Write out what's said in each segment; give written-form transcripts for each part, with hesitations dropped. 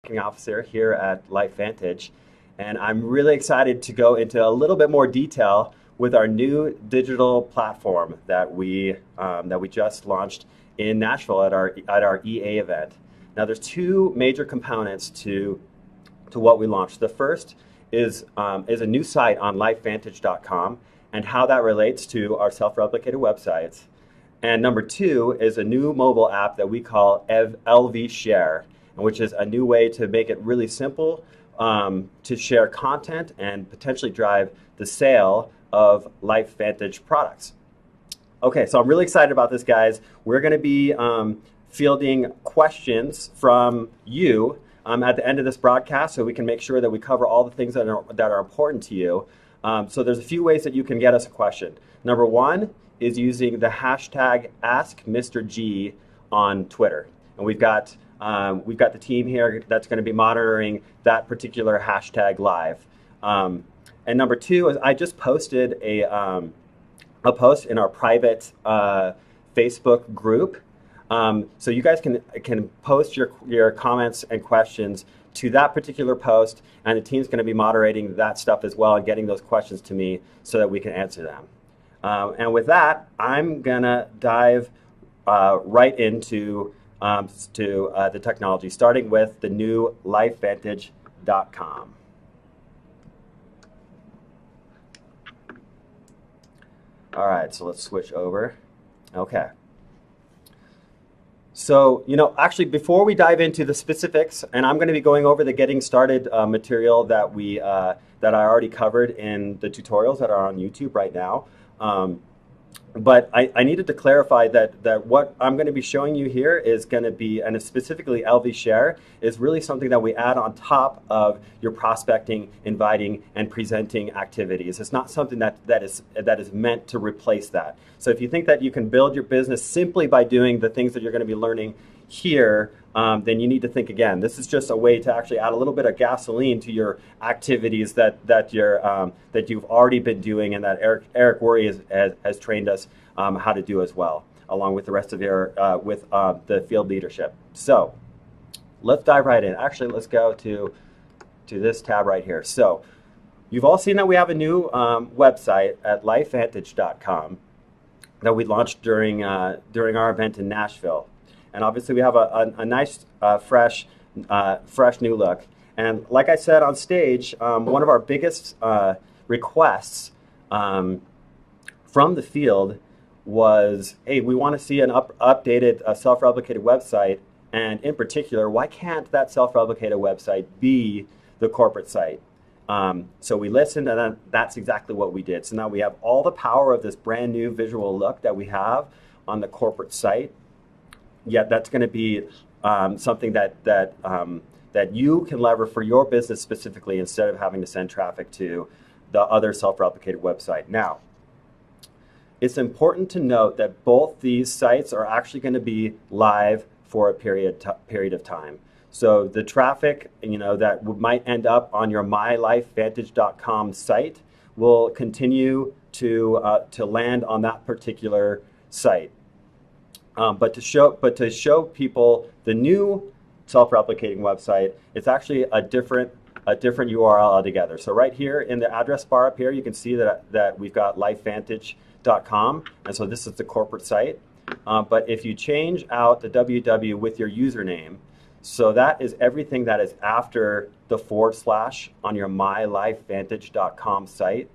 Marketing Officer here at LifeVantage, and I'm really excited to go into a little bit more detail with our new digital platform that we just launched in Nashville at our EA event. Now, there's two major components to what we launched. The first is a new site on LifeVantage.com and how that relates to our self-replicated websites. And number two is a new mobile app that we call LV Share, which is a new way to make it really simple to share content and potentially drive the sale of LifeVantage products. Okay, so I'm really excited about this, guys. We're going to be fielding questions from you at the end of this broadcast, so we can make sure that we cover all the things that are important to you. So there's a few ways that you can get us a question. Number one is using the hashtag AskMrG on Twitter, and we've got the team here that's going to be monitoring that particular hashtag live. And number two is I just posted a post in our private Facebook group, so you guys can post your comments and questions to that particular post, and the team's going to be moderating that stuff as well and getting those questions to me so that we can answer them. And with that, I'm going to dive right into the technology, starting with the new LifeVantage.com. All right, so let's switch over. Okay. So, actually, before we dive into the specifics, and I'm going to be going over the getting started material that I already covered in the tutorials that are on YouTube right now. But I needed to clarify that what I'm going to be showing you here is going to be, and specifically LV Share, is really something that we add on top of your prospecting, inviting, and presenting activities. It's not something that is meant to replace that. So if you think that you can build your business simply by doing the things that you're going to be learning here, then you need to think again. This is just a way to actually add a little bit of gasoline to your activities that you've already been doing, and that Eric Worre has trained us how to do as well, along with the rest of the field leadership. So let's dive right in. Actually, let's go to this tab right here. So you've all seen that we have a new website at LifeVantage.com that we launched during our event in Nashville. And obviously we have a nice, fresh new look. And like I said on stage, one of our biggest requests from the field was, hey, we want to see an updated self-replicated website. And in particular, why can't that self-replicated website be the corporate site? So we listened, and then that's exactly what we did. So now we have all the power of this brand new visual look that we have on the corporate site. Yet that's going to be something that you can lever for your business specifically, instead of having to send traffic to the other self-replicated website. Now, it's important to note that both these sites are actually going to be live for a period of time. So the traffic, that might end up on your mylifevantage.com site will continue to land on that particular site. But to show people the new self-replicating website, it's actually a different URL altogether. So right here in the address bar up here, you can see that we've got LifeVantage.com, and so this is the corporate site. But if you change out the www with your username, so that is everything that is after the / on your mylifevantage.com site.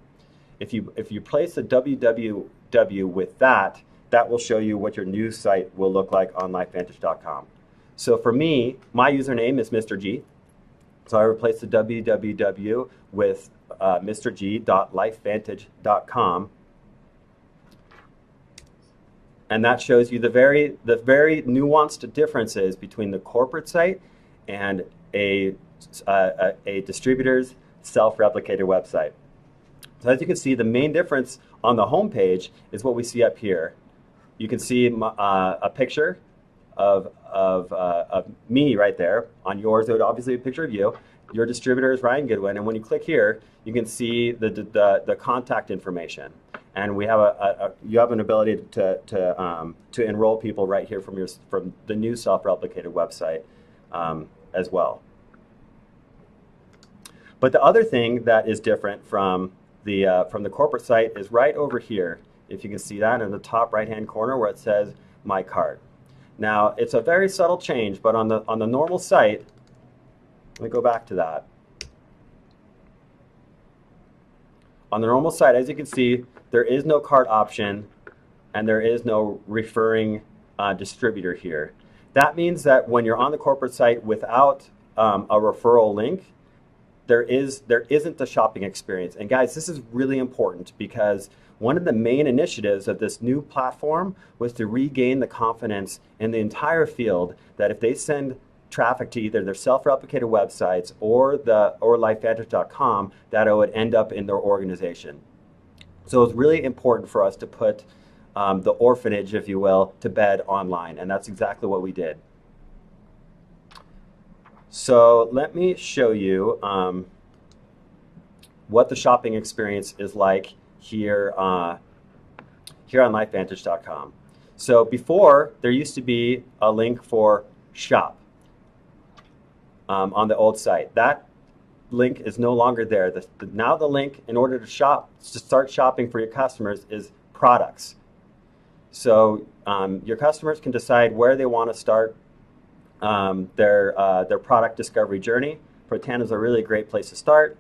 If you place the www with that will show you what your new site will look like on LifeVantage.com. So for me, my username is Mr. G. So I replace the www with mrg.lifevantage.com. And that shows you the very nuanced differences between the corporate site and a distributor's self-replicated website. So as you can see, the main difference on the home page is what we see up here. You can see a picture of me right there. On yours, it would obviously be a picture of you. Your distributor is Ryan Goodwin, and when you click here, you can see the contact information. And we have you have an ability to enroll people right here from the new self-replicated website as well. But the other thing that is different from the corporate site is right over here. If you can see that in the top right-hand corner where it says My Cart. Now, it's a very subtle change, but on the normal site, let me go back to that. On the normal site, as you can see, there is no cart option and there is no referring distributor here. That means that when you're on the corporate site without a referral link, there isn't the shopping experience. And guys, this is really important because one of the main initiatives of this new platform was to regain the confidence in the entire field that if they send traffic to either their self-replicated websites or LifeVantage.com, that it would end up in their organization. So it's really important for us to put the orphanage, if you will, to bed online, and that's exactly what we did. So let me show you what the shopping experience is like here on LifeVantage.com. So before, there used to be a link for shop on the old site. That link is no longer there. Now the link, in order to start shopping for your customers, is products. So your customers can decide where they want to start their product discovery journey. Protandem is a really great place to start.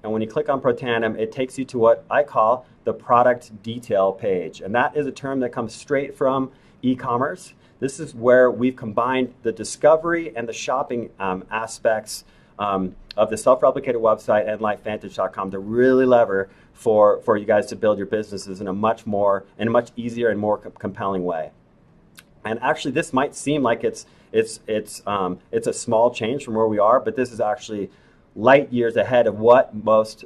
And when you click on Protandem, it takes you to what I call the product detail page. And that is a term that comes straight from e-commerce. This is where we've combined the discovery and the shopping aspects of the self-replicated website and LifeVantage.com to really lever for you guys to build your businesses in a much easier and more compelling way. And actually, this might seem like it's a small change from where we are, but this is actually light years ahead of what most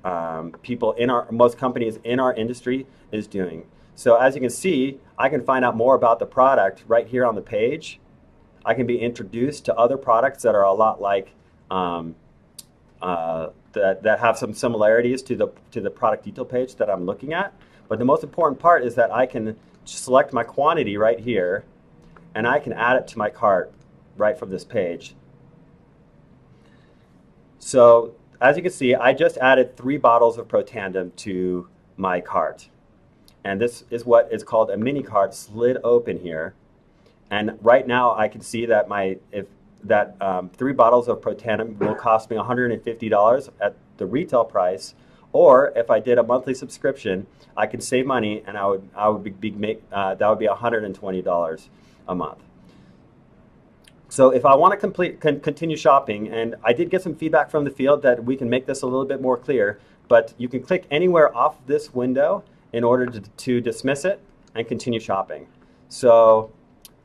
most companies in our industry is doing. So as you can see, I can find out more about the product right here on the page. I can be introduced to other products that are a lot like that have some similarities to the product detail page that I'm looking at. But the most important part is that I can select my quantity right here, and I can add it to my cart right from this page. So as you can see, I just added 3 bottles of Protandem to my cart. And this is what is called a mini cart slid open here. And right now I can see that 3 bottles of Protandem will cost me $150 at the retail price, or if I did a monthly subscription, I could save money, and that would be $120 a month. So if I want to continue shopping, and I did get some feedback from the field that we can make this a little bit more clear, but you can click anywhere off this window in order to dismiss it and continue shopping. So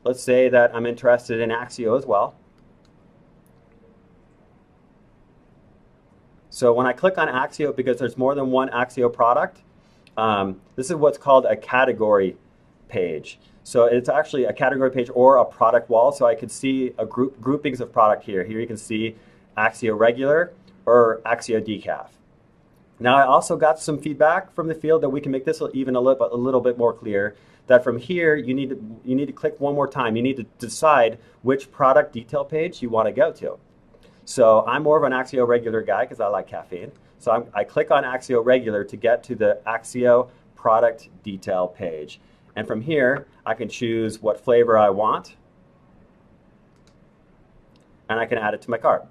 let's say that I'm interested in Axio as well. So when I click on Axio, because there's more than one Axio product, this is what's called a category page. So it's actually a category page or a product wall. So I could see groupings of product here. Here you can see Axio Regular or Axio Decaf. Now I also got some feedback from the field that we can make this even a little bit more clear. That from here you need to click one more time. You need to decide which product detail page you want to go to. So I'm more of an Axio Regular guy because I like caffeine. So I click on Axio Regular to get to the Axio product detail page. And from here, I can choose what flavor I want, and I can add it to my cart.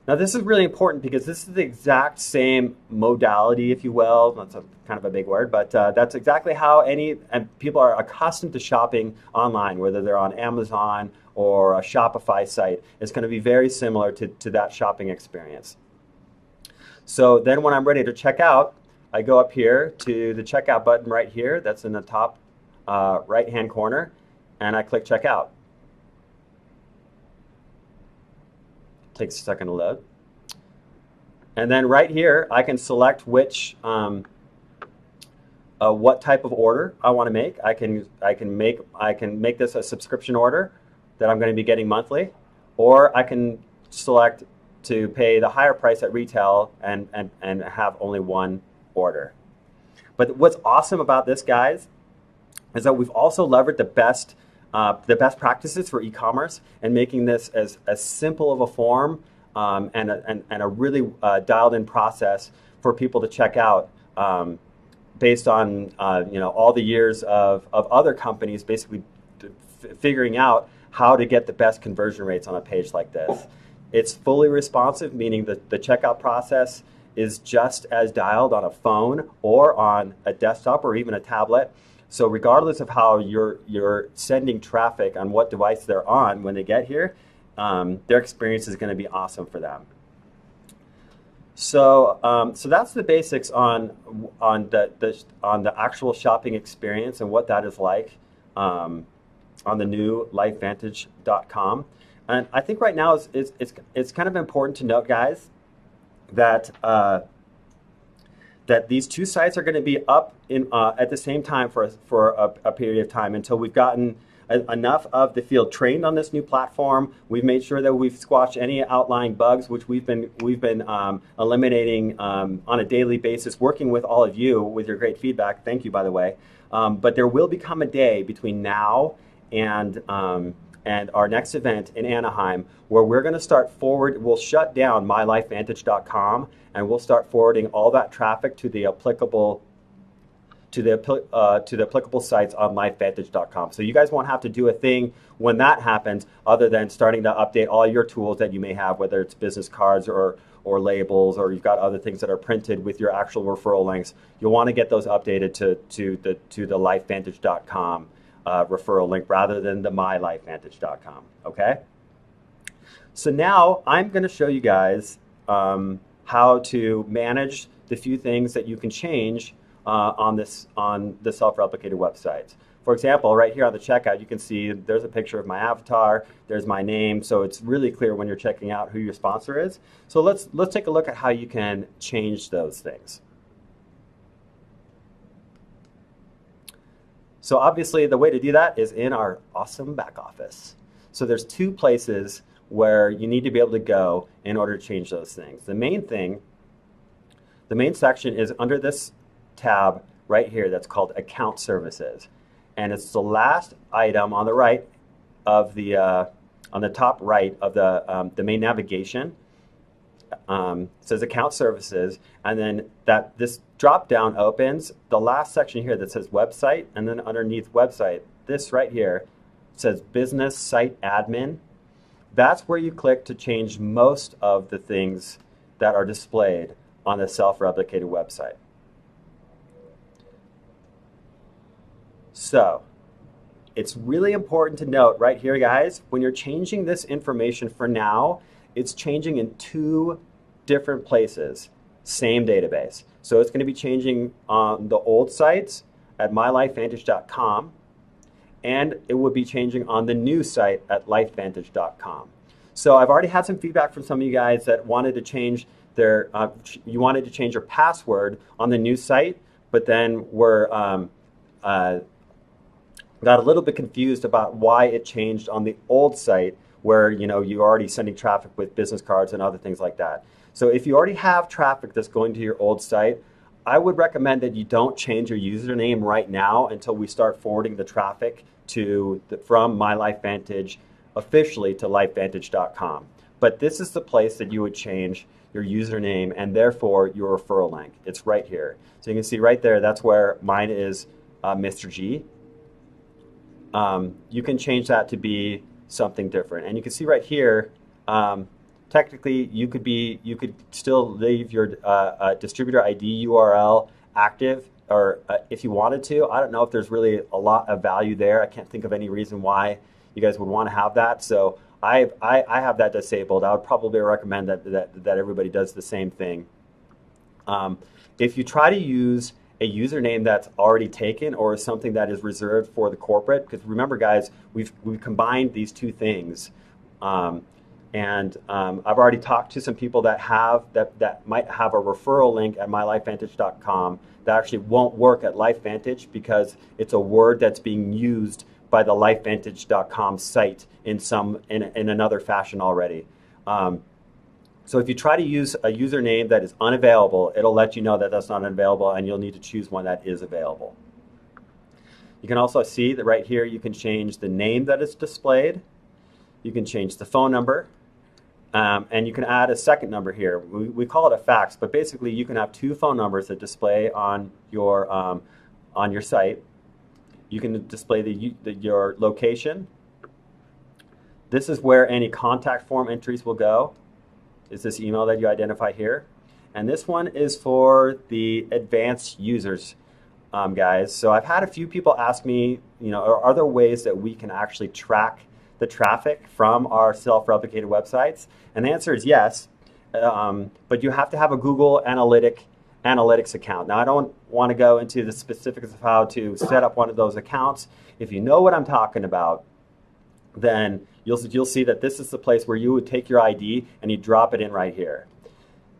Now this is really important because this is the exact same modality, if you will. That's kind of a big word, but that's exactly how people are accustomed to shopping online, whether they're on Amazon or a Shopify site. It's going to be very similar to that shopping experience. So then when I'm ready to check out, I go up here to the checkout button right here. That's in the top right-hand corner, and I click checkout. Takes a second to load. And then right here, I can select which what type of order I want to make. I can make this a subscription order that I'm going to be getting monthly, or I can select to pay the higher price at retail and have only one order. But what's awesome about this, guys, is that we've also leveraged the best the best practices for e-commerce and making this as simple of a form and a really dialed in process for people to check out based on all the years of other companies basically figuring out how to get the best conversion rates on a page like this. It's fully responsive, meaning that the checkout process is just as dialed on a phone or on a desktop or even a tablet. So regardless of how you're sending traffic on what device they're on when they get here, their experience is going to be awesome for them. So that's the basics on the actual shopping experience and what that is like on the new LifeVantage.com. And I think right now it's kind of important to note, guys, that that these two sites are going to be up at the same time for a period of time until we've gotten enough of the field trained on this new platform. We've made sure that we've squashed any outlying bugs, which we've been eliminating on a daily basis, working with all of you with your great feedback. Thank you, by the way. But there will become a day between now and our next event in Anaheim where we're going to start forward. We'll shut down mylifevantage.com and we'll start forwarding all that traffic to the applicable sites on LifeVantage.com. So you guys won't have to do a thing when that happens other than starting to update all your tools that you may have, whether it's business cards or labels, or you've got other things that are printed with your actual referral links. You'll want to get those updated to the LifeVantage.com referral link rather than the mylifevantage.com. Okay? So now I'm going to show you guys how to manage the few things that you can change on the self-replicated websites. For example, right here on the checkout, you can see there's a picture of my avatar, there's my name, so it's really clear when you're checking out who your sponsor is. So let's take a look at how you can change those things. So obviously the way to do that is in our awesome back office. So there's two places where you need to be able to go in order to change those things. The main section is under this tab right here that's called Account Services, and it's the last item on the right of the on the top right of the main navigation. It says Account Services, and then this drop down opens the last section here that says Website, and then underneath Website, this right here says Business Site Admin. That's where you click to change most of the things that are displayed on the self-replicated website. So it's really important to note right here, guys, when you're changing this information for now, it's changing in two different places, same database. So it's going to be changing on the old sites at mylifevantage.com, and it will be changing on the new site at lifevantage.com. So I've already had some feedback from some of you guys that wanted to change you wanted to change your password on the new site, but then got a little bit confused about why it changed on the old site where you're already sending traffic with business cards and other things like that. So if you already have traffic that's going to your old site, I would recommend that you don't change your username right now until we start forwarding the traffic from MyLifeVantage officially to lifevantage.com. But this is the place that you would change your username and therefore your referral link. It's right here. So you can see right there, that's where mine is Mr. G. You can change that to be something different. And you can see right here, technically you could still leave your distributor ID URL active, or if you wanted to. I don't know if there's really a lot of value there. I can't think of any reason why you guys would want to have that. So I have that disabled. I would probably recommend that everybody does the same thing. If you try to use a username that's already taken or something that is reserved for the corporate, because remember, guys, we've combined these two things. I've already talked to some people that might have a referral link at mylifevantage.com that actually won't work at LifeVantage because it's a word that's being used by the lifevantage.com site in another fashion already. So if you try to use a username that is unavailable, it'll let you know that that's not available, and you'll need to choose one that is available. You can also see that right here you can change the name that is displayed. You can change the phone number. And you can add a second number here. We call it a fax, but basically you can have two phone numbers that display on your site. You can display your location. This is where any contact form entries will go. Is this email that you identify here. And this one is for the advanced users, guys. So I've had a few people ask me, are there ways that we can actually track the traffic from our self-replicated websites? And the answer is yes, but you have to have a Google Analytics account. Now, I don't want to go into the specifics of how to set up one of those accounts. If you know what I'm talking about, then you'll see that this is the place where you would take your ID and you drop it in right here.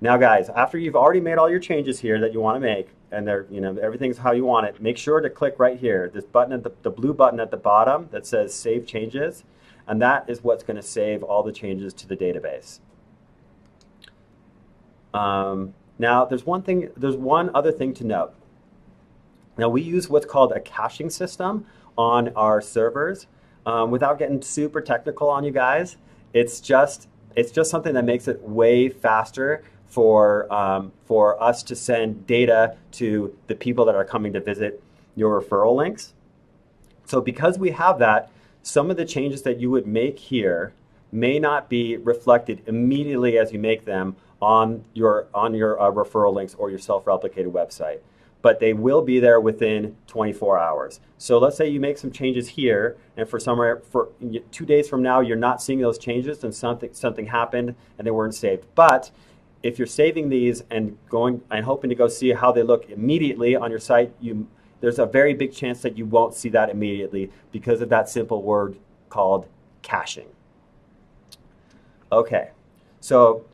Now, guys, after you've already made all your changes here that you want to make, and everything's how you want it, make sure to click right here, this button, the blue button at the bottom that says Save Changes, and that is what's going to save all the changes to the database. Now, there's one other thing to note. Now, we use what's called a caching system on our servers. Without getting super technical on you guys, it's just something that makes it way faster for us to send data to the people that are coming to visit your referral links. So because we have that, some of the changes that you would make here may not be reflected immediately as you make them on your referral links or your self-replicated website, but they will be there within 24 hours. So let's say you make some changes here, and for 2 days from now you're not seeing those changes, and something happened and they weren't saved. But if you're saving these and going and hoping to go see how they look immediately on your site, there's a very big chance that you won't see that immediately because of that simple word called caching. Okay, so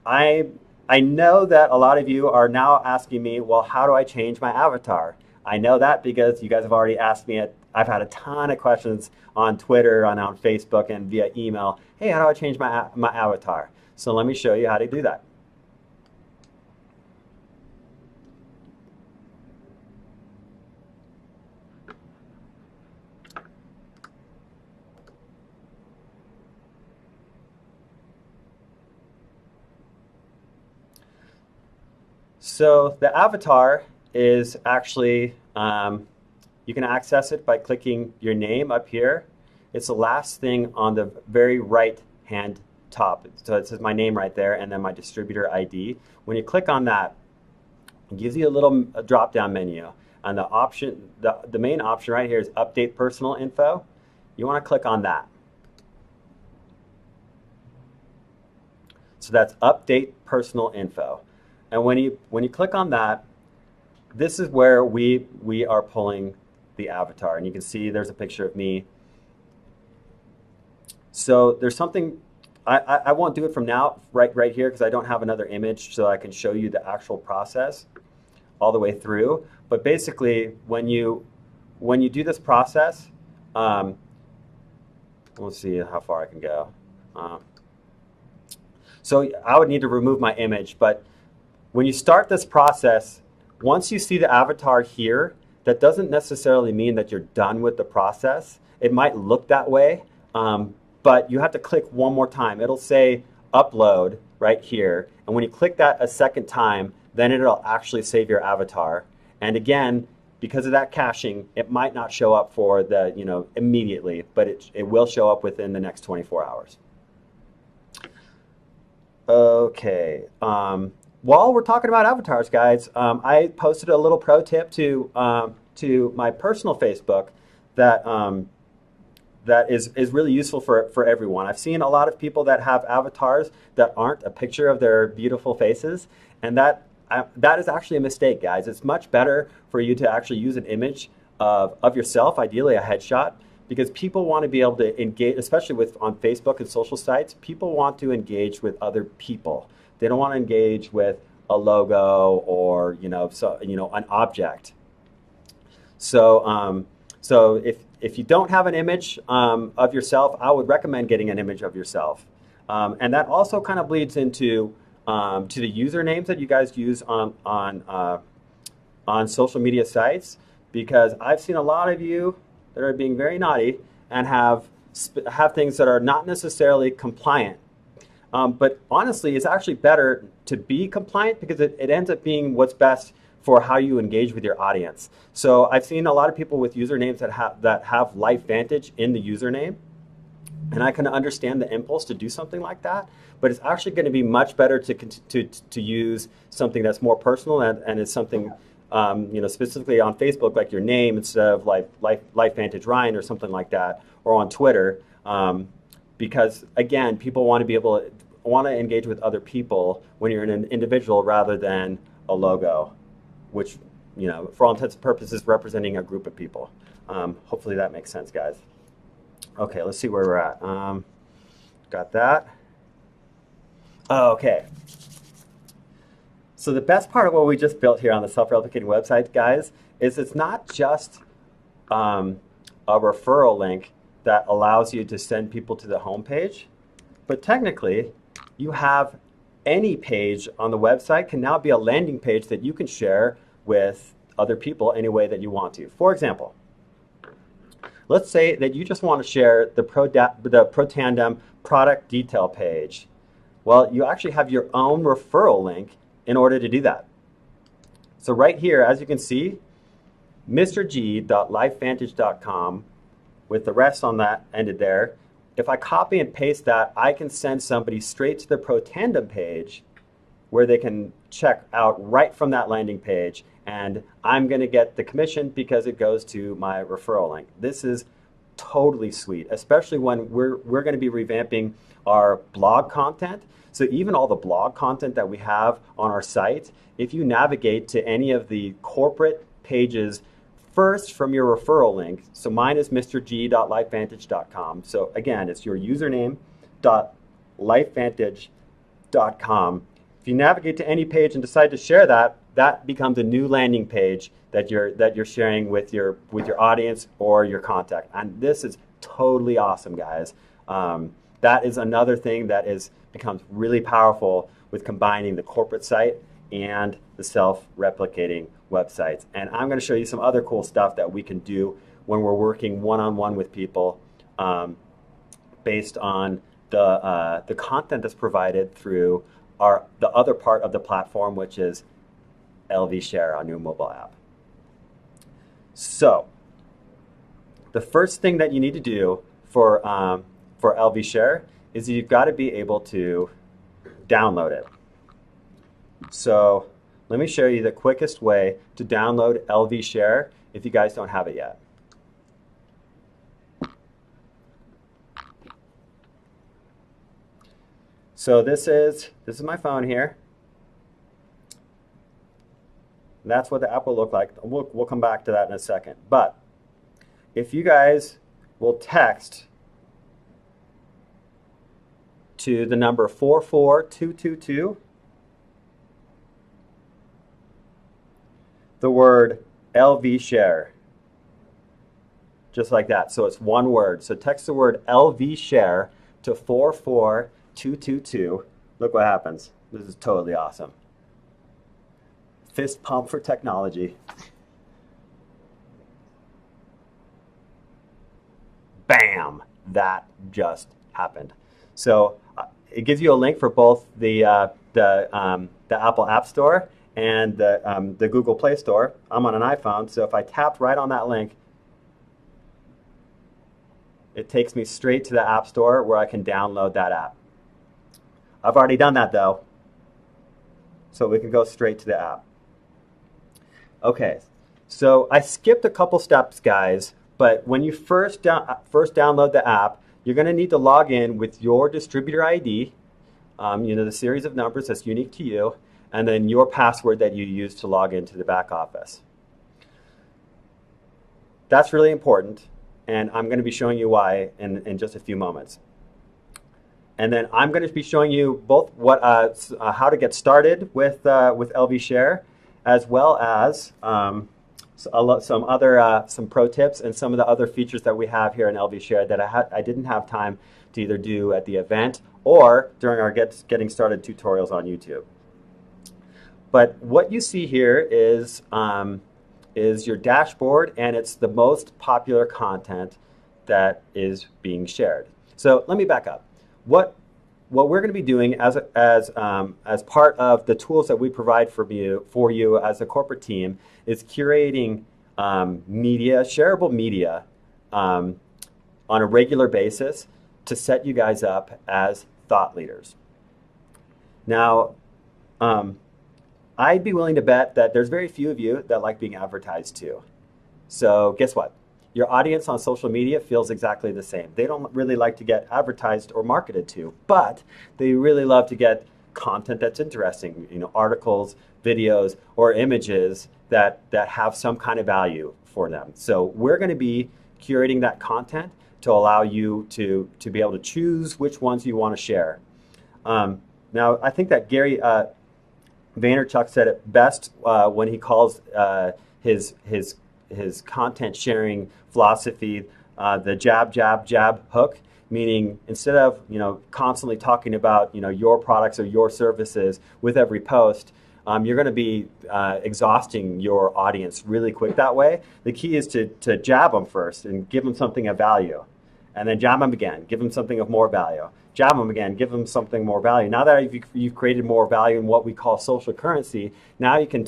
I know that a lot of you are now asking me, well, how do I change my avatar? I know that because you guys have already asked me. I've had a ton of questions on Twitter, on Facebook, and via email. Hey, how do I change my avatar? So let me show you how to do that. So the avatar is actually, you can access it by clicking your name up here. It's the last thing on the very right hand top. So it says my name right there and then my distributor ID. When you click on that, it gives you a little drop down menu. And the main option right here is update personal info. You want to click on that. So that's update personal info. And when you click on that, this is where we are pulling the avatar. And you can see there's a picture of me. So there's something, I won't do it from now, right here, because I don't have another image so I can show you the actual process all the way through. But basically, when you do this process, let's see how far I can go. So I would need to remove my image, but when you start this process, once you see the avatar here, that doesn't necessarily mean that you're done with the process. It might look that way, but you have to click one more time. It'll say upload right here, and when you click that a second time, then it'll actually save your avatar. And again, because of that caching, it might not show up for the immediately, but it will show up within the next 24 hours. Okay. While we're talking about avatars, guys, I posted a little pro tip to my personal Facebook that that is really useful for everyone. I've seen a lot of people that have avatars that aren't a picture of their beautiful faces, and that is actually a mistake, guys. It's much better for you to actually use an image of yourself, ideally a headshot, because people want to be able to engage, especially on Facebook and social sites. People want to engage with other people. They don't want to engage with a logo or an object. So if you don't have an image of yourself, I would recommend getting an image of yourself. And that also kind of bleeds into to the usernames that you guys use on social media sites. because I've seen a lot of you that are being very naughty and have things that are not necessarily compliant. But honestly, it's actually better to be compliant because it ends up being what's best for how you engage with your audience. So I've seen a lot of people with usernames that have LifeVantage in the username, and I can understand the impulse to do something like that. But it's actually going to be much better to use something that's more personal and is something specifically on Facebook, like your name instead of LifeVantage Ryan or something like that, or on Twitter, because again, people want to engage with other people when you're an individual rather than a logo, which, for all intents and purposes, representing a group of people. Hopefully that makes sense, guys. Okay, let's see where we're at. Got that. Okay. So the best part of what we just built here on the self-replicating website, guys, is it's not just a referral link that allows you to send people to the home page, but technically you have any page on the website can now be a landing page that you can share with other people any way that you want to. For example, let's say that you just want to share the ProTandem product detail page. Well, you actually have your own referral link in order to do that. So right here, as you can see, mrg.lifevantage.com, with the rest on that ended there. If I copy and paste that, I can send somebody straight to the ProTandem page where they can check out right from that landing page, and I'm going to get the commission because it goes to my referral link. This is totally sweet, especially when we're going to be revamping our blog content. So even all the blog content that we have on our site, if you navigate to any of the corporate pages first from your referral link, so mine is mrg.lifevantage.com. So again, it's your username.lifevantage.com. If you navigate to any page and decide to share that, that becomes a new landing page that you're sharing with your audience or your contact. And this is totally awesome, guys. That is another thing that becomes really powerful with combining the corporate site and the self-replicating websites. And I'm going to show you some other cool stuff that we can do when we're working one-on-one with people based on the content that's provided through the other part of the platform, which is LV Share, our new mobile app. So the first thing that you need to do for LV Share is you've got to be able to download it. So let me show you the quickest way to download LV Share if you guys don't have it yet. So this is my phone here. That's what the app will look like. We'll come back to that in a second. But if you guys will text to the number 44222, the word LV Share, just like that. So it's one word. So text the word LV Share to 44222. Look what happens. This is totally awesome. Fist pump for technology. Bam! That just happened. So it gives you a link for both the Apple App Store and the Google Play Store. I'm on an iPhone, so if I tap right on that link, it takes me straight to the App Store where I can download that app. I've already done that though, so we can go straight to the app. Okay, so I skipped a couple steps, guys, but when you first download the app, you're going to need to log in with your distributor ID, the series of numbers that's unique to you, and then your password that you use to log into the back office. That's really important, and I'm going to be showing you why in just a few moments. And then I'm going to be showing you both how to get started with LV Share, as well as some pro tips and some of the other features that we have here in LV Share that I didn't have time to either do at the event or during our getting started tutorials on YouTube. But what you see here is is your dashboard, and it's the most popular content that is being shared. So let me back up. What we're going to be doing as part of the tools that we provide for you as a corporate team is curating media, shareable media, on a regular basis to set you guys up as thought leaders. Now, I'd be willing to bet that there's very few of you that like being advertised to. So guess what? Your audience on social media feels exactly the same. They don't really like to get advertised or marketed to, but they really love to get content that's interesting, articles, videos, or images that have some kind of value for them. So we're going to be curating that content to allow you to be able to choose which ones you want to share. Now, I think that Gary Vaynerchuk said it best when he calls his content sharing philosophy the jab hook, meaning instead of constantly talking about your products or your services with every post, you're going to be exhausting your audience really quick that way. The key is to jab them first and give them something of value, and then jab them again, give them something of more value. Jab them again, give them something more value. Now that you've created more value in what we call social currency, now you can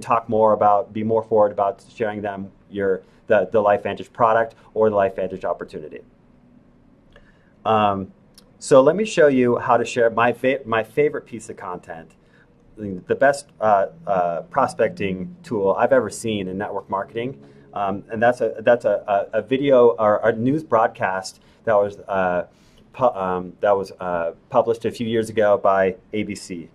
talk more about, be more forward about sharing them the LifeVantage product or the LifeVantage opportunity. So let me show you how to share my favorite piece of content, the best prospecting tool I've ever seen in network marketing, and that's a video or a news broadcast that was published a few years ago by ABC,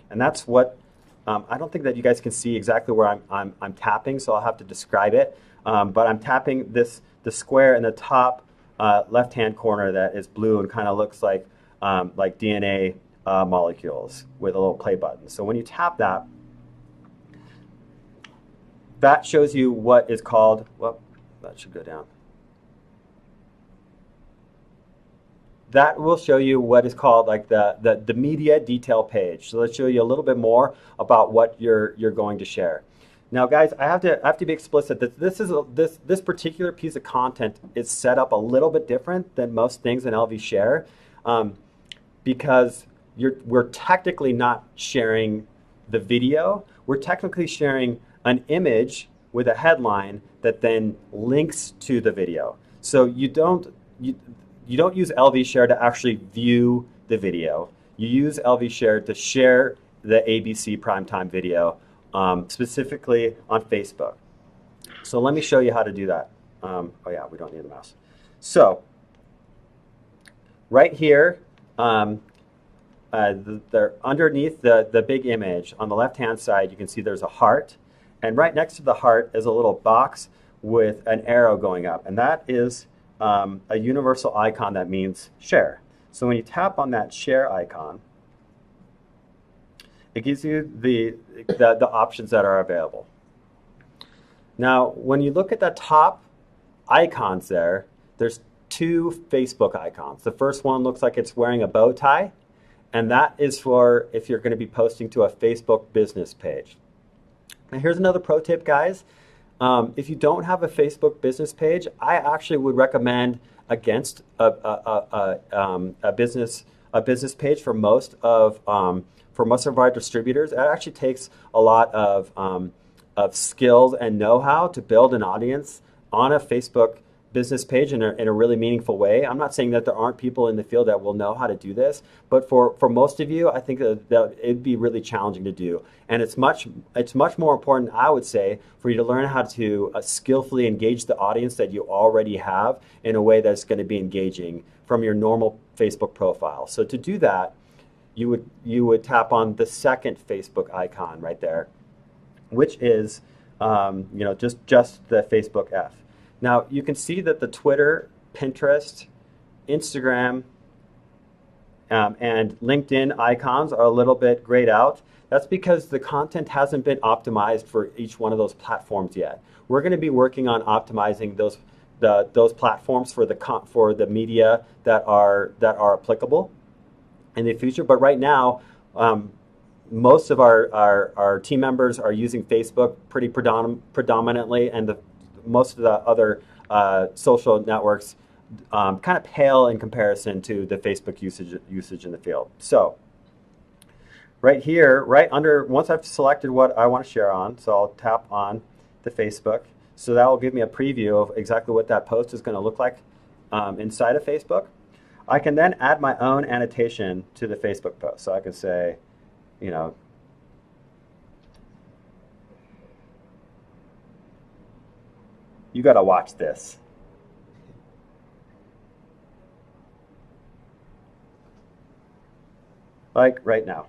and that's what I don't think that you guys can see exactly where I'm tapping, so I'll have to describe it. But I'm tapping the square in the top left-hand corner that is blue and kind of looks like DNA molecules with a little play button. So when you tap that, that shows you what is called. Well, that should go down. That will show you what is called like the media detail page. So let's show you a little bit more about what you're going to share. Now, guys, I have to be explicit that this particular piece of content is set up a little bit different than most things in LV Share, because we're technically not sharing the video. We're technically sharing an image with a headline that then links to the video. So you don't use LV Share to actually view the video. You use LV Share to share the ABC primetime video, specifically on Facebook. So let me show you how to do that. Oh yeah, we don't need a mouse. So right here, underneath the big image on the left-hand side, you can see there's a heart, and right next to the heart is a little box with an arrow going up, and that is a universal icon that means share. So when you tap on that share icon, it gives you the options that are available. Now, when you look at the top icons there's two Facebook icons. The first one looks like it's wearing a bow tie, and that is for if you're going to be posting to a Facebook business page. Now, here's another pro tip, guys. If you don't have a Facebook business page, I actually would recommend against a business page for most of our distributors. It actually takes a lot of skills and know-how to build an audience on a Facebook business page in a really meaningful way. I'm not saying that there aren't people in the field that will know how to do this, but for most of you, I think that it'd be really challenging to do. And it's much more important, I would say, for you to learn how to skillfully engage the audience that you already have in a way that's going to be engaging from your normal Facebook profile. So to do that, you would tap on the second Facebook icon right there, which is just the Facebook F. Now, you can see that the Twitter, Pinterest, Instagram, and LinkedIn icons are a little bit grayed out. That's because the content hasn't been optimized for each one of those platforms yet. We're going to be working on optimizing those platforms for the media that are applicable in the future. But right now, most of our team members are using Facebook pretty predominantly, and most of the other social networks kind of pale in comparison to the Facebook usage in the field. So right here, right under, once I've selected what I want to share on, so I'll tap on the Facebook. So that will give me a preview of exactly what that post is going to look like inside of Facebook. I can then add my own annotation to the Facebook post. So I can say, you know, you got to watch this. Like right now.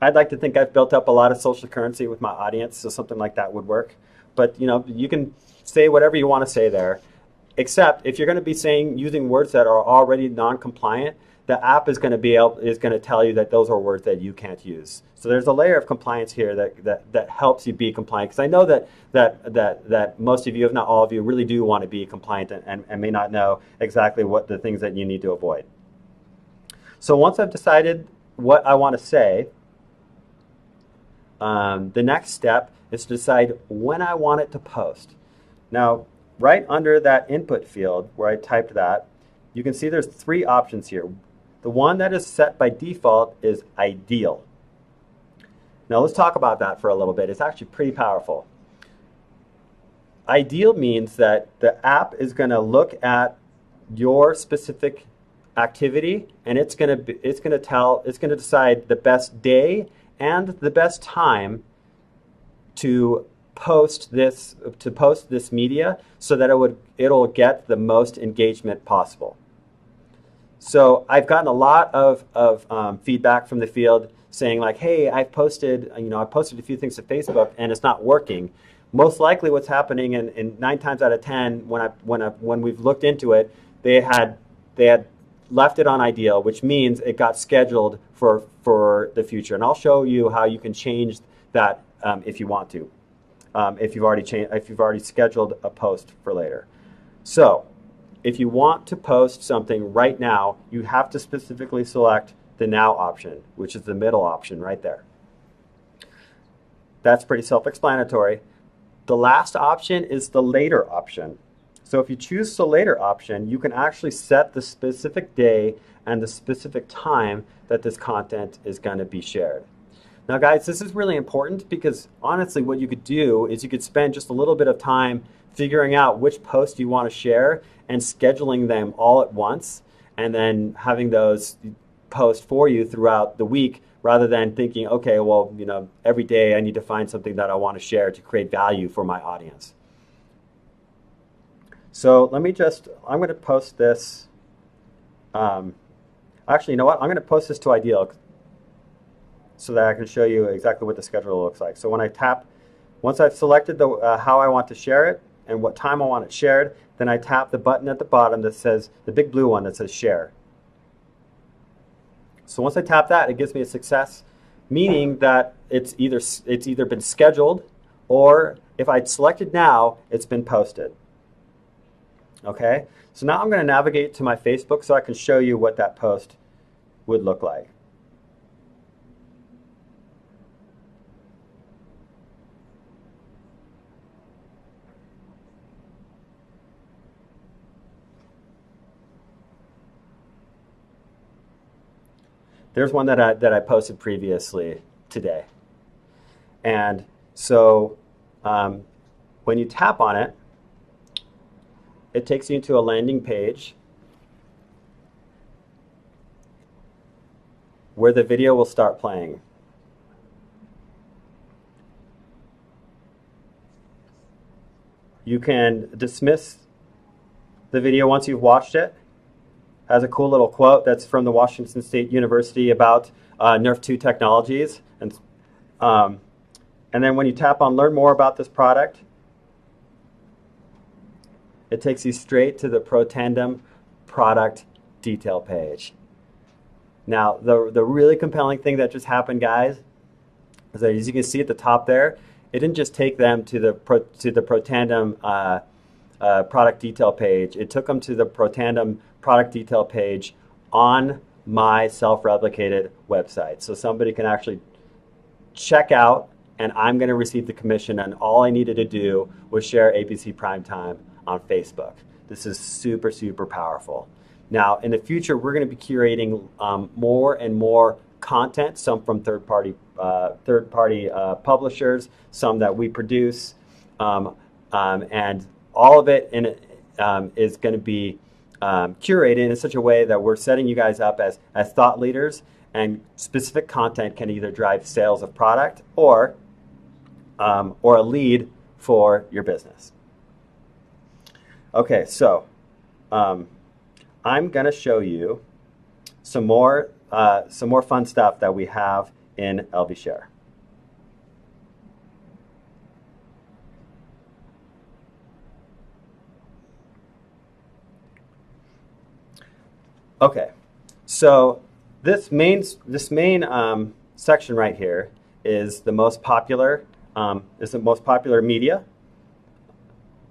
I'd like to think I've built up a lot of social currency with my audience, so something like that would work. But you know, you can say whatever you want to say there, except if you're going to be using words that are already non-compliant, the app is going to tell you that those are words that you can't use. So there's a layer of compliance here that helps you be compliant, because I know that most of you, if not all of you, really do want to be compliant and may not know exactly what the things that you need to avoid. So once I've decided what I want to say, the next step is to decide when I want it to post. Now, right under that input field where I typed that, you can see there's 3 options here. The one that is set by default is ideal. Now let's talk about that for a little bit. It's actually pretty powerful. Ideal means that the app is going to look at your specific activity, and it's going to decide the best day and the best time to post this media, so that it'll get the most engagement possible. So I've gotten a lot of feedback from the field saying like, hey, I posted a few things to Facebook and it's not working. Most likely what's happening, in 9 times out of 10 when we've looked into it, they had left it on ideal, which means it got scheduled for the future. And I'll show you how you can change that if you want to, if you've already scheduled a post for later. So if you want to post something right now, you have to specifically select the now option, which is the middle option right there. That's pretty self-explanatory. The last option is the later option. So if you choose the later option, you can actually set the specific day and the specific time that this content is going to be shared. Now guys, this is really important, because honestly what you could do is you could spend just a little bit of time figuring out which posts you want to share and scheduling them all at once, and then having those post for you throughout the week, rather than thinking, okay, well, you know, every day I need to find something that I want to share to create value for my audience. So I'm going to post this. Actually, you know what? I'm going to post this to Ideal so that I can show you exactly what the schedule looks like. So when I tap, once I've selected how I want to share it and what time I want it shared, then I tap the button at the bottom that says, the big blue one that says share. So once I tap that, it gives me a success, meaning that it's either been scheduled, or if I'd selected now, it's been posted. Okay, so now I'm going to navigate to my Facebook so I can show you what that post would look like. There's one that I posted previously today. And so when you tap on it, it takes you into a landing page where the video will start playing. You can dismiss the video once you've watched it. It has a cool little quote that's from the Washington State University about Nerf 2 technologies. And then when you tap on Learn More about this product, it takes you straight to the ProTandem product detail page. Now, the really compelling thing that just happened, guys, is that as you can see at the top there, it didn't just take them to the ProTandem product detail page. It took them to the ProTandem product detail page on my self-replicated website. So somebody can actually check out, and I'm going to receive the commission, and all I needed to do was share ABC Primetime on Facebook. This is super, super powerful. Now, in the future, we're going to be curating more and more content, some from third-party publishers, some that we produce, and all of it is going to be curated in such a way that we're setting you guys up as thought leaders, and specific content can either drive sales of product or a lead for your business. Okay, so I'm going to show you some more fun stuff that we have in LVShare. Okay, so this main section right here is the most popular media.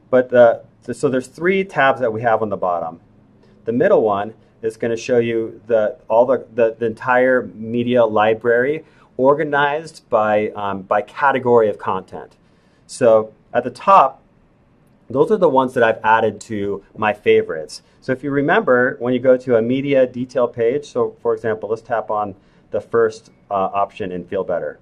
But so there's 3 tabs that we have on the bottom. The middle one is going to show you the entire media library organized by category of content. So at the top, those are the ones that I've added to my favorites. So if you remember, when you go to a media detail page, so for example, let's tap on the first option in Feel Better.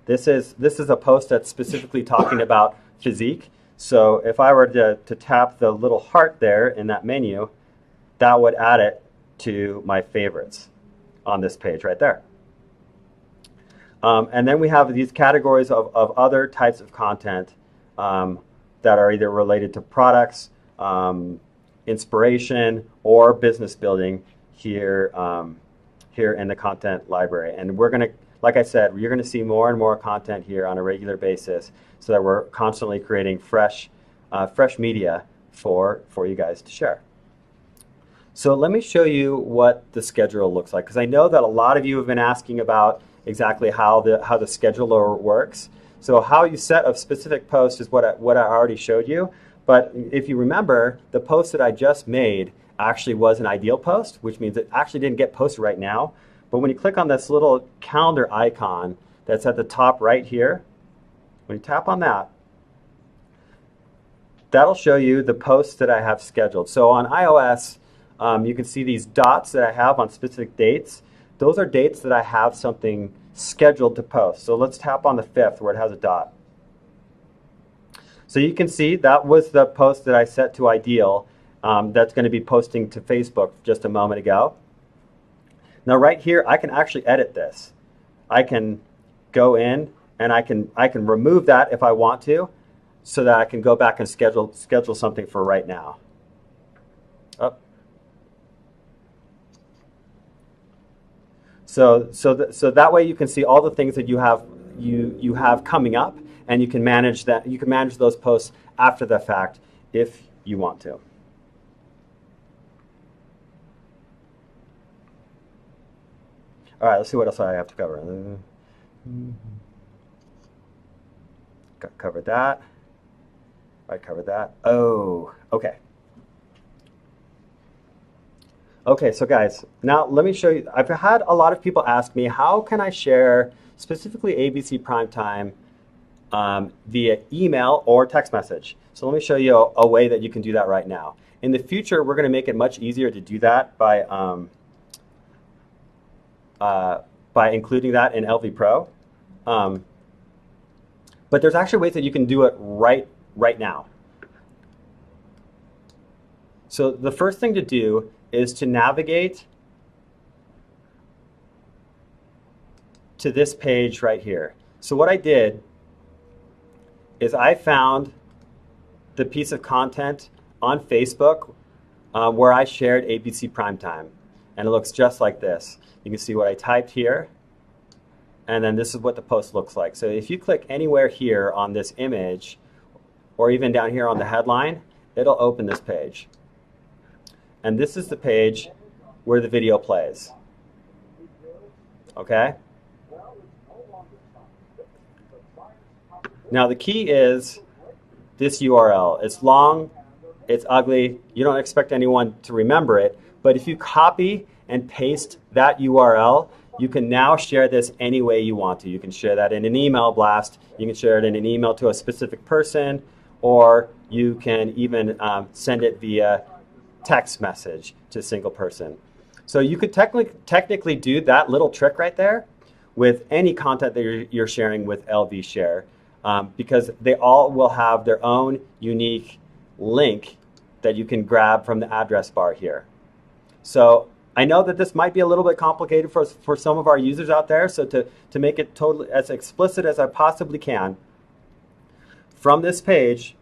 This is a post that's specifically talking about physique. So if I were to tap the little heart there in that menu, that would add it to my favorites on this page right there. And then we have these categories of other types of content that are either related to products, inspiration, or business building here in the content library. And we're going to, like I said, you're going to see more and more content here on a regular basis, so that we're constantly creating fresh media for you guys to share. So let me show you what the schedule looks like, because I know that a lot of you have been asking about exactly how the scheduler works. So how you set a specific post is what I already showed you. But if you remember, the post that I just made actually was an ideal post, which means it actually didn't get posted right now. But when you click on this little calendar icon that's at the top right here, when you tap on that, that'll show you the posts that I have scheduled. So on iOS, you can see these dots that I have on specific dates. Those are dates that I have something scheduled to post. So let's tap on the 5th where it has a dot. So you can see that was the post that I set to ideal that's going to be posting to Facebook just a moment ago. Now right here, I can actually edit this. I can go in and I can remove that if I want to, so that I can go back and schedule something for right now. Oh. So that way you can see all the things that you have coming up, and you can manage that. You can manage those posts after the fact if you want to. All right, let's see what else I have to cover. Covered that. I covered that. Oh, okay. Okay, so guys, now let me show you. I've had a lot of people ask me, how can I share specifically ABC Primetime via email or text message? So let me show you a way that you can do that right now. In the future, we're going to make it much easier to do that by including that in LV Pro. But there's actually ways that you can do it right now. So the first thing to do is to navigate to this page right here. So what I did is I found the piece of content on Facebook where I shared ABC Primetime. And it looks just like this. You can see what I typed here. And then this is what the post looks like. So if you click anywhere here on this image, or even down here on the headline, it'll open this page. And this is the page where the video plays. Okay? Now the key is this URL. It's long, it's ugly, you don't expect anyone to remember it, but if you copy and paste that URL, you can now share this any way you want to. You can share that in an email blast, you can share it in an email to a specific person, or you can even send it via text message to a single person. So you could technically do that little trick right there with any content that you're sharing with LV Share, because they all will have their own unique link that you can grab from the address bar here. So I know that this might be a little bit complicated for some of our users out there, so to make it totally as explicit as I possibly can, from this page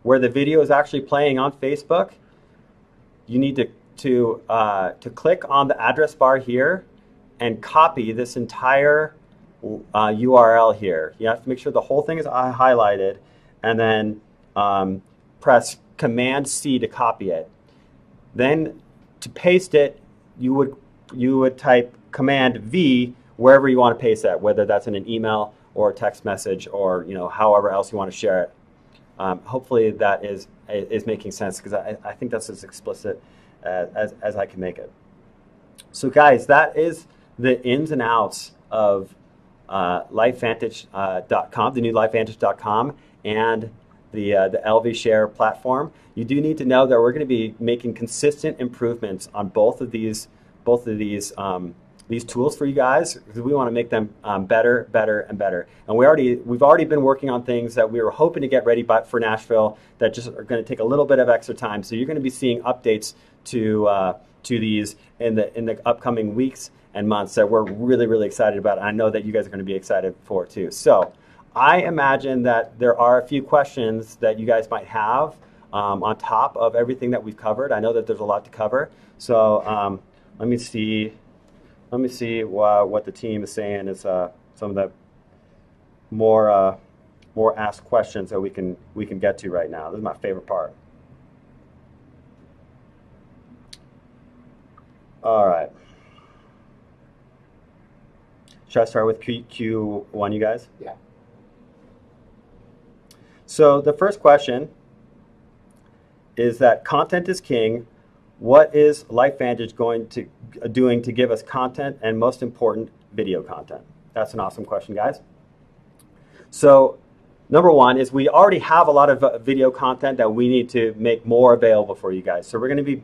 where the video is actually playing on Facebook, you need to click on the address bar here and copy this entire URL here. You have to make sure the whole thing is highlighted, and then press Command-C to copy it. Then to paste it, you would type Command-V wherever you want to paste that, whether that's in an email or a text message, or however else you want to share it. Hopefully that is making sense, because I think that's as explicit as I can make it. So guys, that is the ins and outs of LifeVantage.com, the new LifeVantage.com, and the LV Share platform. You do need to know that we're going to be making consistent improvements on both of these tools for you guys, because we want to make them better, and better. And we've already been working on things that we were hoping to get ready for Nashville that just are going to take a little bit of extra time. So you're going to be seeing updates to these in the upcoming weeks and months that we're really, really excited about. And I know that you guys are going to be excited for too. So I imagine that there are a few questions that you guys might have on top of everything that we've covered. I know that there's a lot to cover. So let me see what the team is saying is some of the more asked questions that we can get to right now. This is my favorite part. All right. Should I start with Q1, you guys? Yeah. So the first question is that content is king. What is LifeVantage doing to give us content, and most important, video content? That's an awesome question, guys. So number one is we already have a lot of video content that we need to make more available for you guys. So we're going to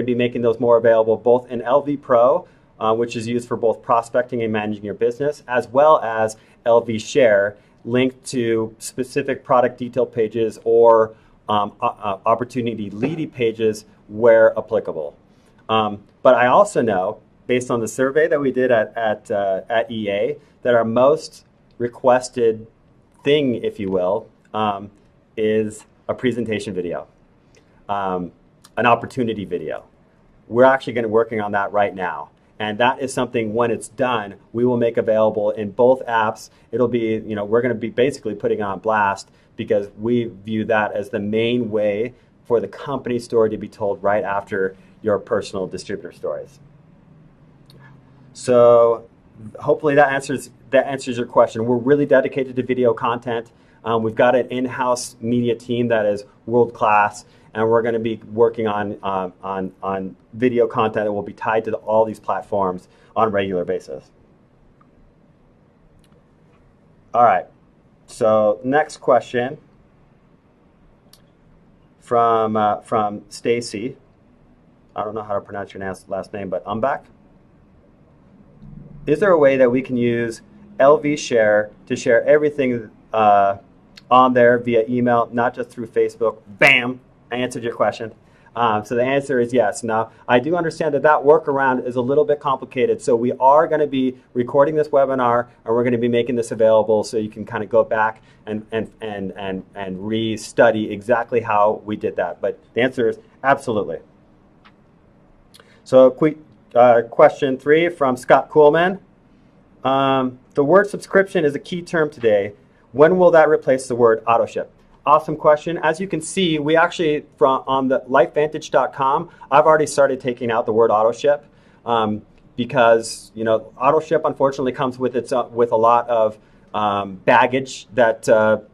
be making those more available both in LV Pro, which is used for both prospecting and managing your business, as well as LV Share, linked to specific product detail pages or opportunity leading pages where applicable. But I also know, based on the survey that we did at EA, that our most requested thing, if you will, is a presentation video, an opportunity video. We're actually going to be working on that right now. And that is something, when it's done, we will make available in both apps. It'll be, we're going to be basically putting on blast, because we view that as the main way for the company story to be told right after your personal distributor stories. So hopefully that answers your question. We're really dedicated to video content. We've got an in-house media team that is world-class, and we're going to be working on video content that will be tied to all these platforms on a regular basis. All right. So next question from Stacy. I don't know how to pronounce your last name, but Umbach. Is there a way that we can use LV Share to share everything on there via email, not just through Facebook? Bam! I answered your question. So the answer is yes. Now, I do understand that workaround is a little bit complicated. So we are going to be recording this webinar, and we're going to be making this available so you can kind of go back and re-study exactly how we did that. But the answer is absolutely. So question 3 from Scott Kuhlman. The word subscription is a key term today. When will that replace the word auto ship? Awesome question. As you can see, we actually, on the LifeVantage.com, I've already started taking out the word auto ship, because auto ship unfortunately comes with a lot of baggage that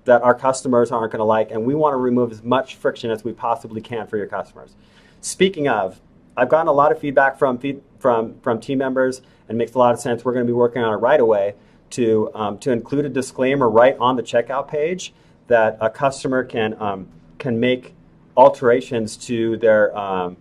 our customers aren't going to like, and we want to remove as much friction as we possibly can for your customers. Speaking of, I've gotten a lot of feedback from from team members, and makes a lot of sense. We're going to be working on it right away to include a disclaimer right on the checkout page that a customer can make alterations to their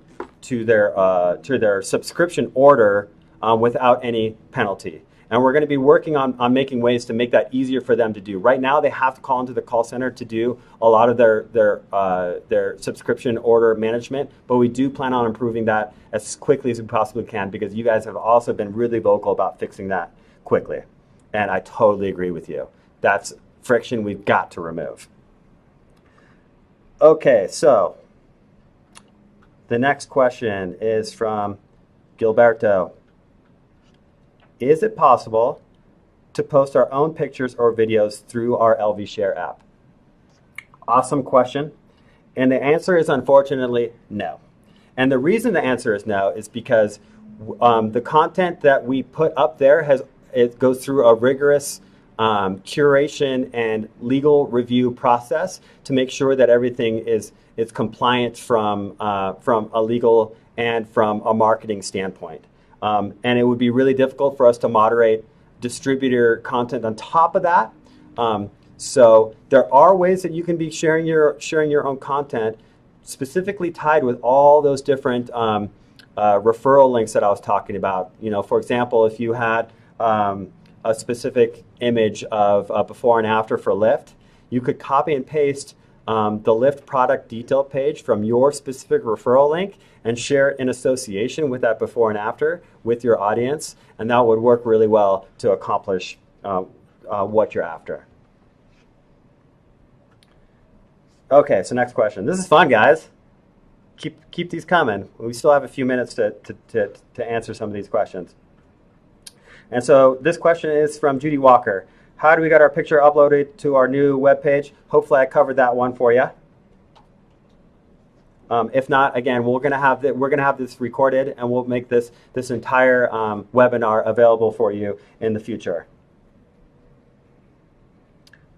subscription order without any penalty. And we're going to be working on making ways to make that easier for them to do. Right now, they have to call into the call center to do a lot of their subscription order management, but we do plan on improving that as quickly as we possibly can, because you guys have also been really vocal about fixing that quickly. And I totally agree with you. That's friction we've got to remove. Okay, so the next question is from Gilberto. Is it possible to post our own pictures or videos through our LV Share app? Awesome question. And the answer is unfortunately no. And the reason the answer is no is because the content that we put up there it goes through a rigorous curation and legal review process to make sure that everything is compliant from a legal and from a marketing standpoint. And it would be really difficult for us to moderate distributor content on top of that. So there are ways that you can be sharing your own content, specifically tied with all those different referral links that I was talking about. You know, for example, if you had a specific image of before and after for Lyft, you could copy and paste the Lyft product detail page from your specific referral link and share it in association with that before and after with your audience, and that would work really well to accomplish what you're after. Okay, so next question. This is fun, guys. Keep these coming. We still have a few minutes to answer some of these questions. And so this question is from Judy Walker. How do we get our picture uploaded to our new webpage? Hopefully I covered that one for you. If not, again, we're going to have this recorded, and we'll make this entire webinar available for you in the future.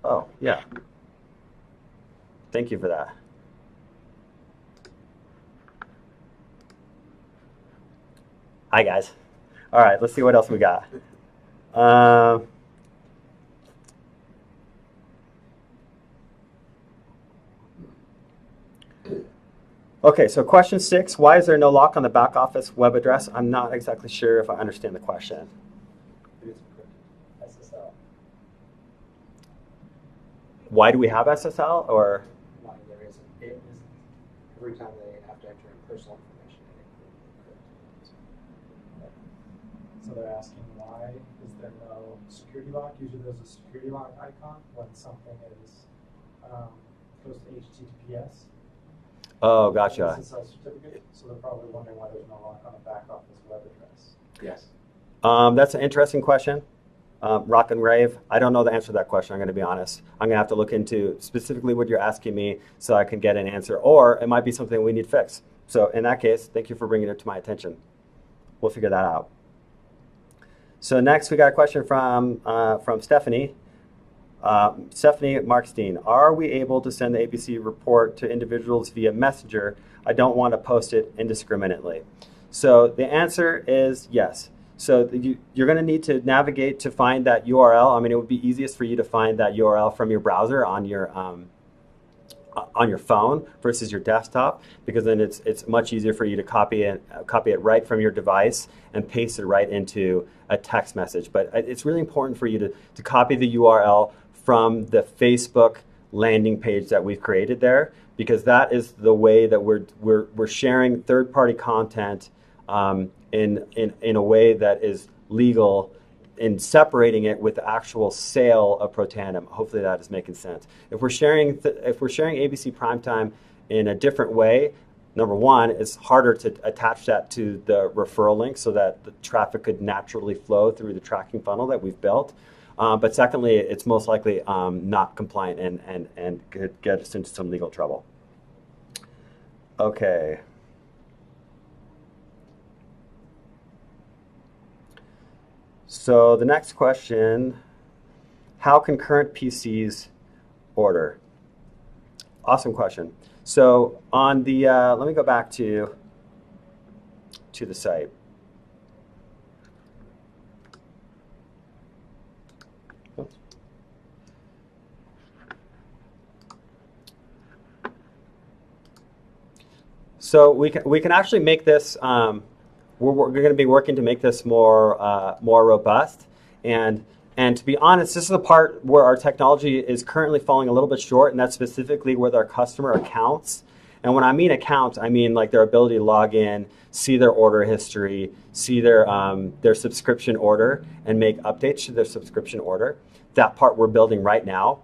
Oh, yeah. Thank you for that. Hi, guys. All right, let's see what else we got. Okay, so question 6, why is there no lock on the back office web address? I'm not exactly sure if I understand the question. SSL. Why do we have SSL, or? Why there isn't. It is every time they have to enter in personal information. So they're asking why is there no security lock? Usually there's a security lock icon when something is goes to HTTPS. Oh, gotcha. SSL certificate. So they're probably wondering why there's no lock on the back office web address. Yes. That's an interesting question. Rock and rave. I don't know the answer to that question, I'm going to be honest. I'm going to have to look into specifically what you're asking me so I can get an answer, or it might be something we need fixed. So in that case, thank you for bringing it to my attention. We'll figure that out. So next we got a question from Stephanie. Stephanie Markstein, are we able to send the ABC report to individuals via Messenger? I don't want to post it indiscriminately. So the answer is yes. So you're going to need to navigate to find that URL. I mean, it would be easiest for you to find that URL from your browser on your phone versus your desktop, because then it's much easier for you to copy it right from your device and paste it right into a text message. But it's really important for you to copy the URL from the Facebook landing page that we've created there, because that is the way that we're sharing third-party content in a way that is legal, in separating it with the actual sale of Protandim. Hopefully that is making sense. If we're sharing ABC Primetime in a different way, number one, it's harder to attach that to the referral link so that the traffic could naturally flow through the tracking funnel that we've built. But secondly, it's most likely not compliant and could get us into some legal trouble. Okay. So the next question, how can current PCs order? Awesome question. So on the, let me go back to the site. So we can actually make this. We're going to be working to make this more robust, and to be honest, this is the part where our technology is currently falling a little bit short, and that's specifically with our customer accounts. And when I mean accounts, I mean like their ability to log in, see their order history, see their subscription order, and make updates to their subscription order. That part we're building right now.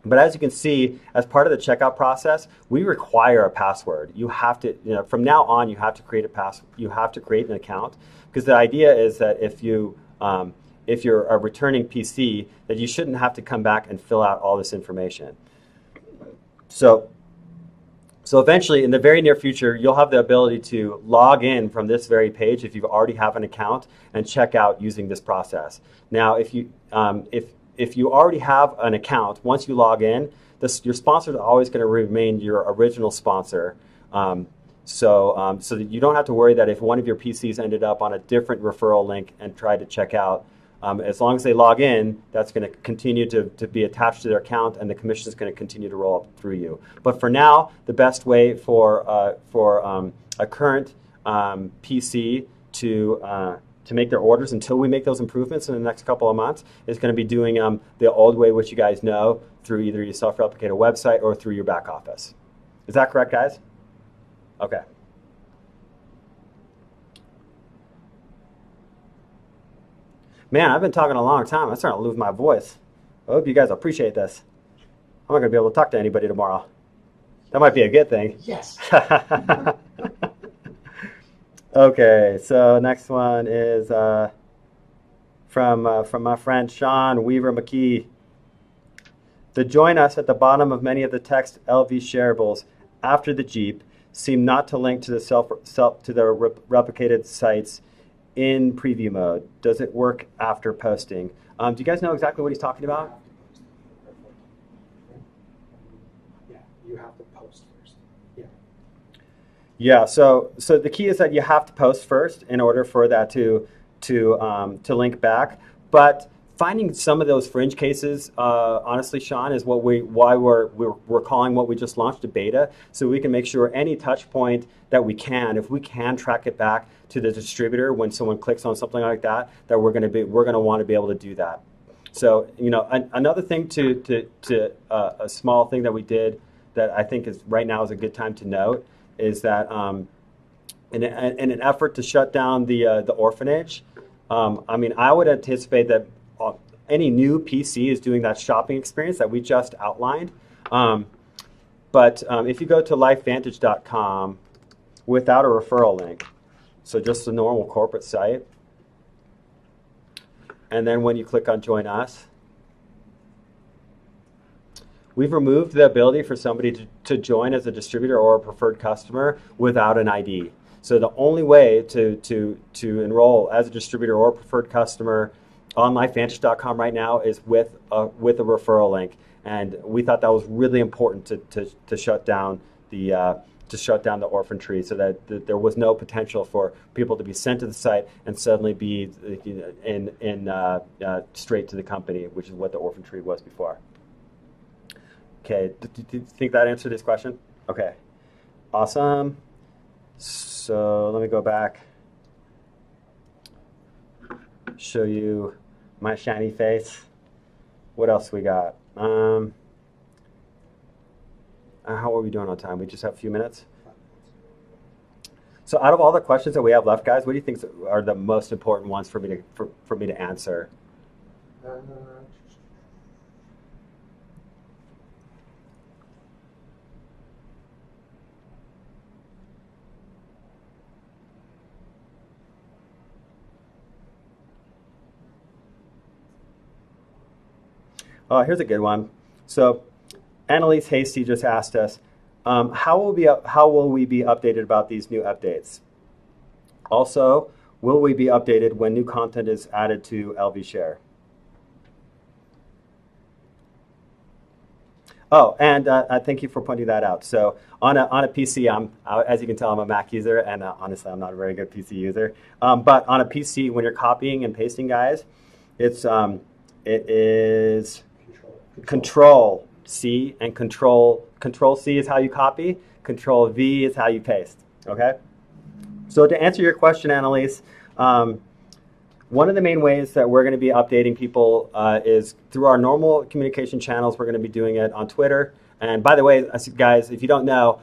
But as you can see, as part of the checkout process, we require a password. You have to, from now on, you have to create you have to create an account, because the idea is that if you're a returning PC, that you shouldn't have to come back and fill out all this information. So eventually, in the very near future, you'll have the ability to log in from this very page if you already have an account and check out using this process. Now, if you already have an account, once you log in, your sponsor is always going to remain your original sponsor. So that you don't have to worry that if one of your PCs ended up on a different referral link and tried to check out, as long as they log in, that's going to continue to be attached to their account, and the commission is going to continue to roll up through you. But for now, the best way for a current PC to make their orders until we make those improvements in the next couple of months is going to be doing the old way, which you guys know, through either your self-replicated website or through your back office. Is that correct, guys? Okay. Man, I've been talking a long time. I'm starting to lose my voice. I hope you guys appreciate this. I'm not going to be able to talk to anybody tomorrow. That might be a good thing. Yes. Okay, so next one is from my friend Sean Weaver McKee. The join us at the bottom of many of the text LV shareables after the Jeep seem not to link to the replicated sites in preview mode. Does it work after posting? Do you guys know exactly what he's talking about? Yeah, you have to post first. Yeah. Yeah. So the key is that you have to post first in order for that to link back. But finding some of those fringe cases, honestly, Sean, is why we're calling what we just launched a beta, so we can make sure any touch point that we can, if we can track it back to the distributor when someone clicks on something like that, that we're going to want to be able to do that. So another thing a small thing that we did that I think is right now is a good time to note is that in an effort to shut down the orphanage, I would anticipate that any new PC is doing that shopping experience that we just outlined. But if you go to LifeVantage.com without a referral link, so just the normal corporate site, and then when you click on Join Us, we've removed the ability for somebody to join as a distributor or a preferred customer without an ID. So the only way to enroll as a distributor or a preferred customer on LifeVantage.com right now is with a referral link, and we thought that was really important to shut down the orphan tree, so that there was no potential for people to be sent to the site and suddenly be straight to the company, which is what the orphan tree was before. Okay, do you think that answered his question? Okay, awesome. So let me go back, show you my shiny face. What else we got? How are we doing on time? We just have a few minutes. So out of all the questions that we have left, guys, what do you think are the most important ones for me to answer? Here's a good one. So Annalise Hasty just asked us, how will we be updated about these new updates? Also, will we be updated when new content is added to LV Share? Oh, and thank you for pointing that out. So on a PC, as you can tell, I'm a Mac user, and honestly, I'm not a very good PC user. But on a PC, when you're copying and pasting, guys, it's It is Control. Control C, and Control C is how you copy. Control V is how you paste. Okay. So to answer your question, Annalise, one of the main ways that we're going to be updating people is through our normal communication channels. We're going to be doing it on Twitter. And by the way, guys, if you don't know,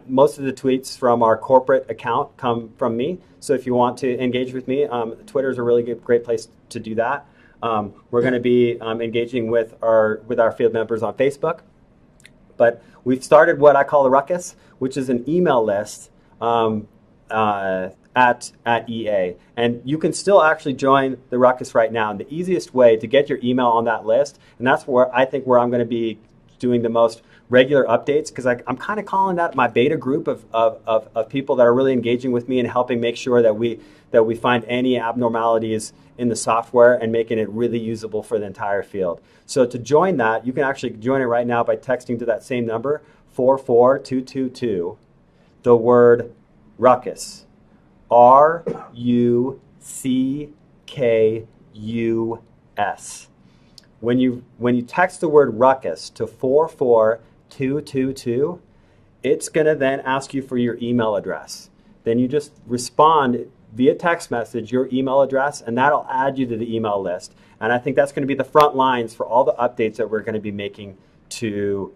most of the tweets from our corporate account come from me. So if you want to engage with me, Twitter is a really great place to do that. We're going to be engaging with our field members on Facebook. But we've started what I call the Ruckus, which is an email list at EA. And you can still actually join the Ruckus right now. And the easiest way to get your email on that list, and that's where I think where I'm going to be doing the most regular updates, because I'm kind of calling that my beta group of people that are really engaging with me and helping make sure that we find any abnormalities in the software and making it really usable for the entire field. So to join that, you can actually join it right now by texting to that same number, 44222, the word Ruckus. RUCKUS. When you text the word Ruckus to 44222, it's going to then ask you for your email address. Then you just respond via text message your email address, and that'll add you to the email list. And I think that's going to be the front lines for all the updates that we're going to be making to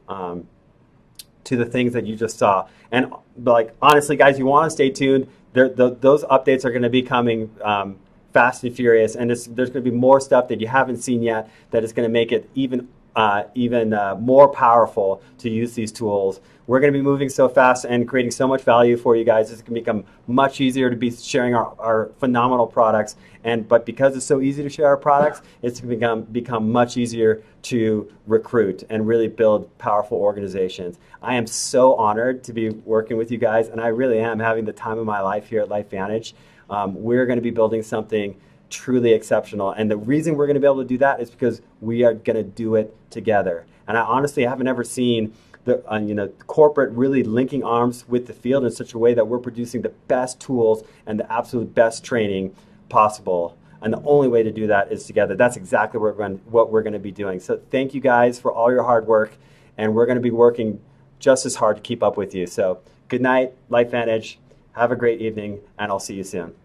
the things that you just saw. And like honestly, guys, you want to stay tuned. Those updates are going to be coming fast and furious, and there's going to be more stuff that you haven't seen yet that is going to make it even more powerful to use these tools. We're going to be moving so fast and creating so much value for you guys. It's going to become much easier to be sharing our phenomenal products. But because it's so easy to share our products, it's going to become much easier to recruit and really build powerful organizations. I am so honored to be working with you guys, and I really am having the time of my life here at LifeVantage. We're going to be building something truly exceptional. And the reason we're going to be able to do that is because we are going to do it together. And I honestly haven't ever seen the corporate really linking arms with the field in such a way that we're producing the best tools and the absolute best training possible. And the only way to do that is together. That's exactly what we're going to be doing. So thank you guys for all your hard work. And we're going to be working just as hard to keep up with you. So good night, LifeVantage. Have a great evening, and I'll see you soon.